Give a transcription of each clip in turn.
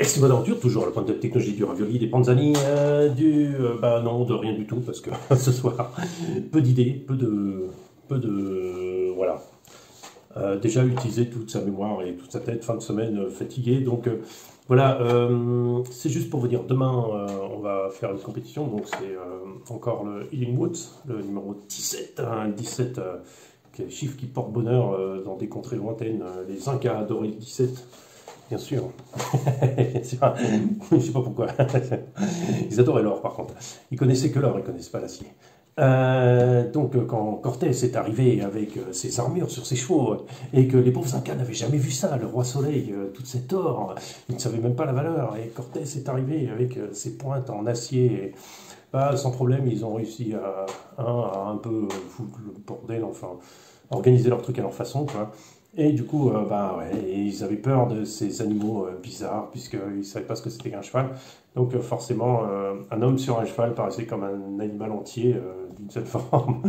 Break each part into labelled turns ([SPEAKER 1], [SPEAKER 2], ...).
[SPEAKER 1] Et c'est bonne aventure, toujours le point de technologie du ravioli, des panzani, bah non, de rien du tout, parce que ce soir, peu d'idées, voilà. Déjà utilisé toute sa mémoire et toute sa tête, fin de semaine fatigué, donc voilà, c'est juste pour vous dire, demain on va faire une compétition, donc c'est encore le Healing Woods, le numéro 17, hein, 17 qui est le chiffre qui porte bonheur dans des contrées lointaines, les Incas adorent le 17. Bien sûr. Je sais pas pourquoi. Ils adoraient l'or par contre. Ils connaissaient que l'or, ils connaissaient pas l'acier. Donc quand Cortés est arrivé avec ses armures sur ses chevaux et que les pauvres Incas n'avaient jamais vu ça, le roi Soleil, tout cet or, ils ne savaient même pas la valeur. Et Cortés est arrivé avec ses pointes en acier. Et, bah, sans problème, ils ont réussi à un peu foutre le bordel, enfin, organiser leur truc à leur façon, quoi. Et du coup, bah ouais, ils avaient peur de ces animaux bizarres, puisqu'ils ne savaient pas ce que c'était qu'un cheval. Donc forcément, un homme sur un cheval paraissait comme un animal entier, d'une certaine forme.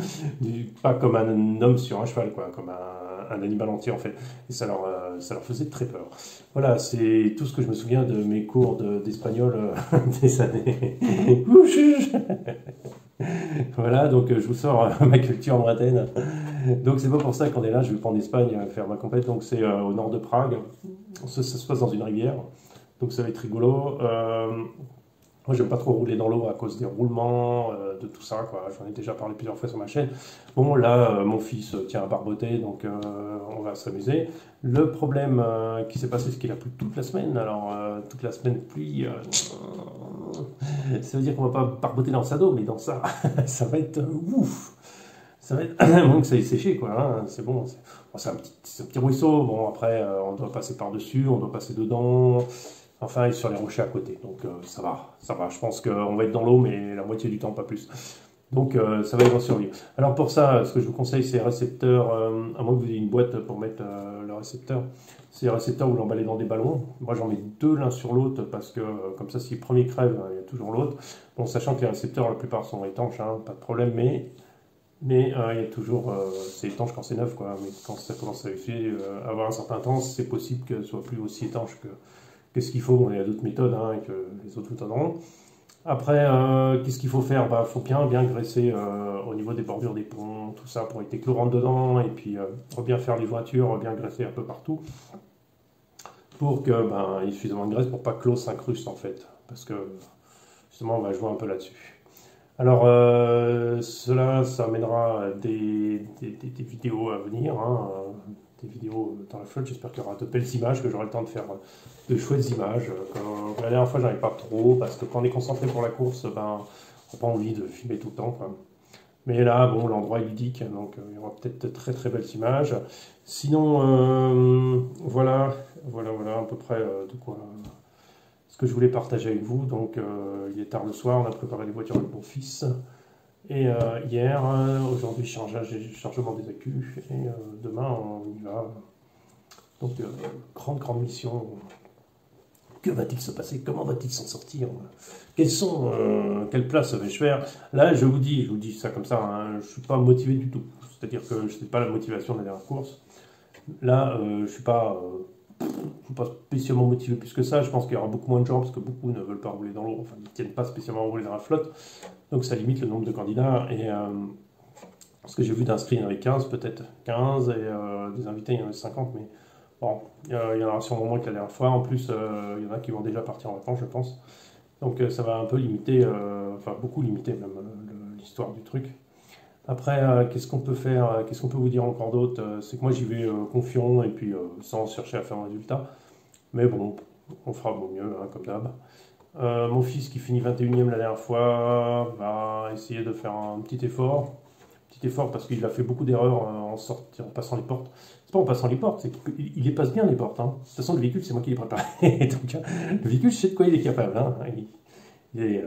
[SPEAKER 1] Pas comme un homme sur un cheval, quoi, comme un animal entier en fait. Et ça leur faisait très peur. Voilà, c'est tout ce que je me souviens de mes cours d'espagnol des années. Voilà, donc je vous sors ma culture lointaine. Donc c'est pas pour ça qu'on est là, je vais pas en Espagne faire ma compète, donc c'est au nord de Prague. Ça se passe dans une rivière, donc ça va être rigolo. Moi j'aime pas trop rouler dans l'eau à cause des roulements, de tout ça, quoi. J'en ai déjà parlé plusieurs fois sur ma chaîne. Bon là, mon fils tient à barboter, donc on va s'amuser. Le problème qui s'est passé, c'est qu'il a plu toute la semaine. Alors toute la semaine de pluie, ça veut dire qu'on va pas barboter dans sa dos, mais dans ça, ça va être ouf. Ça va être, moins que ça ait séché, quoi, hein, c'est bon. C'est un petit ruisseau. Bon, après, on doit passer par-dessus, on doit passer dedans. Enfin, et sur les rochers à côté. Donc, ça va, ça va. Je pense qu'on va être dans l'eau, mais la moitié du temps, pas plus. Donc, ça va être en survie. Alors, pour ça, ce que je vous conseille, c'est récepteurs, à moins que vous ayez une boîte pour mettre le récepteur. C'est les récepteurs où l'emballez dans des ballons. Moi, j'en mets deux l'un sur l'autre parce que, comme ça, si le premier crève, il y a toujours l'autre. Bon, sachant que les récepteurs, la plupart sont étanches, hein, pas de problème, mais il y a toujours, c'est étanche quand c'est neuf, quoi. Mais quand ça commence à avoir un certain temps, c'est possible que ce soit plus aussi étanche que ce qu'il faut. Bon, il y a d'autres méthodes, hein, et que les autres vous donneront. Après, qu'est-ce qu'il faut faire? Bah, faut bien graisser au niveau des bordures des ponts, tout ça, pour éviter que l'eau rentre dedans, et puis bien faire les voitures, bien graisser un peu partout, pour que il y ait suffisamment de graisse pour pas que l'eau s'incruste en fait, parce que justement on va jouer un peu là-dessus. Alors, ça amènera des vidéos à venir, hein, des vidéos dans la flotte. J'espère qu'il y aura de belles images, que j'aurai le temps de faire de chouettes images. La dernière fois, j'en avais pas trop, parce que quand on est concentré pour la course, on n'a pas envie de filmer tout le temps, quoi. Mais là, bon, l'endroit est ludique, donc il y aura peut-être de très très belles images. Sinon, voilà à peu près de quoi ce que je voulais partager avec vous. Donc, il est tard le soir, on a préparé les voitures avec mon fils. Et hier, aujourd'hui, chargement des accus. Et demain, on y va. Donc, grande mission. Que va-t-il se passer? Comment va-t-il s'en sortir? Quelle place vais-je faire? Là, je vous dis ça comme ça, hein, je ne suis pas motivé du tout. C'est-à-dire que je n'ai pas la motivation de la dernière course. Là, je ne suis pas spécialement motivé plus que ça. Je pense qu'il y aura beaucoup moins de gens parce que beaucoup ne veulent pas rouler dans l'eau. Enfin, ils ne tiennent pas spécialement à rouler dans la flotte. Donc ça limite le nombre de candidats. Et ce que j'ai vu d'inscrits, il y en avait 15, peut-être 15. Et des invités, il y en avait 50. Mais bon, il y en aura sûrement moins que la dernière fois. En plus, il y en a qui vont déjà partir en vacances, je pense. Donc ça va un peu limiter, enfin beaucoup limiter même l'histoire du truc. Après, qu'est-ce qu'on peut faire? Qu'est-ce qu'on peut vous dire encore d'autre? C'est que moi j'y vais confiant et puis sans chercher à faire un résultat. Mais bon, on fera au mieux, hein, comme d'hab. Mon fils qui finit 21e la dernière fois va essayer de faire un petit effort. Petit effort parce qu'il a fait beaucoup d'erreurs en passant les portes. C'est pas en passant les portes, c'est qu'il les passe bien les portes, hein. De toute façon, le véhicule, c'est moi qui l'ai préparé. Donc, le véhicule, je sais de quoi il est capable, hein. Il est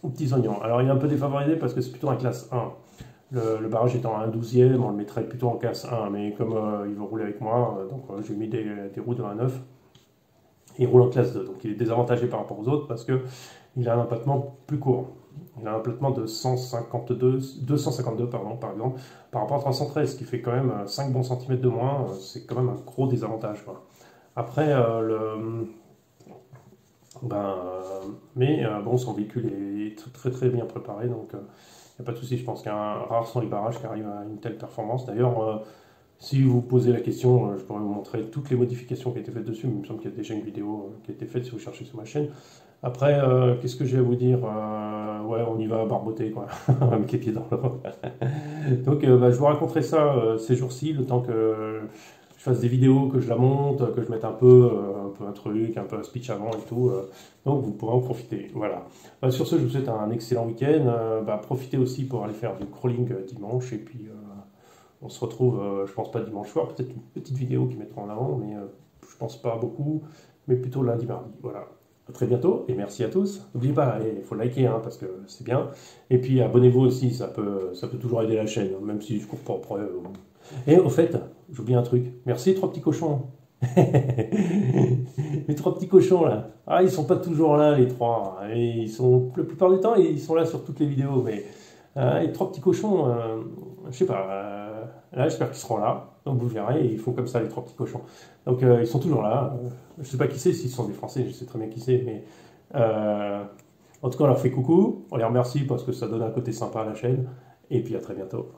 [SPEAKER 1] aux petits oignons. Alors, il est un peu défavorisé parce que c'est plutôt un classe 1. Le barrage étant un 12e, on le mettrait plutôt en classe 1, mais comme il veut rouler avec moi, donc j'ai mis des roues de 1.9, et il roule en classe 2, donc il est désavantagé par rapport aux autres parce qu'il a un empattement plus court. Il a un empattement de 252 pardon, par exemple, par rapport à 313, ce qui fait quand même 5 bons centimètres de moins, c'est quand même un gros désavantage, quoi. Après, Bon, son véhicule est très très bien préparé, donc il n'y a pas de souci. Je pense qu'un rare sont les barrages qui arrivent à une telle performance. D'ailleurs, si vous posez la question, je pourrais vous montrer toutes les modifications qui ont été faites dessus. Il me semble qu'il y a déjà une vidéo qui a été faite si vous cherchez sur ma chaîne. Après, qu'est-ce que j'ai à vous dire? Ouais, on y va barboter, quoi, avec les pieds dans l'eau. Donc, je vous raconterai ça ces jours-ci, le temps que je fasse des vidéos, que je la monte, que je mette un peu un truc, un peu un speech avant et tout. Donc, vous pourrez en profiter. Voilà. Sur ce, je vous souhaite un excellent week-end. Profitez aussi pour aller faire du crawling dimanche. Et puis, on se retrouve, je pense pas dimanche soir, peut-être une petite vidéo qui mettra en avant, mais je pense pas beaucoup, mais plutôt lundi, mardi. Voilà. À très bientôt et merci à tous. N'oubliez pas, il faut liker parce que c'est bien. Et puis abonnez-vous aussi, ça peut toujours aider la chaîne, même si je cours pas après. Et au fait, j'oublie un truc. Merci 3 petits cochons. Les 3 petits cochons là. Ah, ils sont pas toujours là les 3. Et ils sont la plupart du temps ils sont là sur toutes les vidéos, mais les 3 petits cochons, je sais pas. Là, j'espère qu'ils seront là. Donc vous verrez, ils font comme ça les 3 petits cochons. Donc ils sont toujours là. Je sais pas qui c'est, s'ils sont des Français, je sais très bien qui c'est, mais en tout cas on leur fait coucou, on les remercie parce que ça donne un côté sympa à la chaîne, et puis à très bientôt.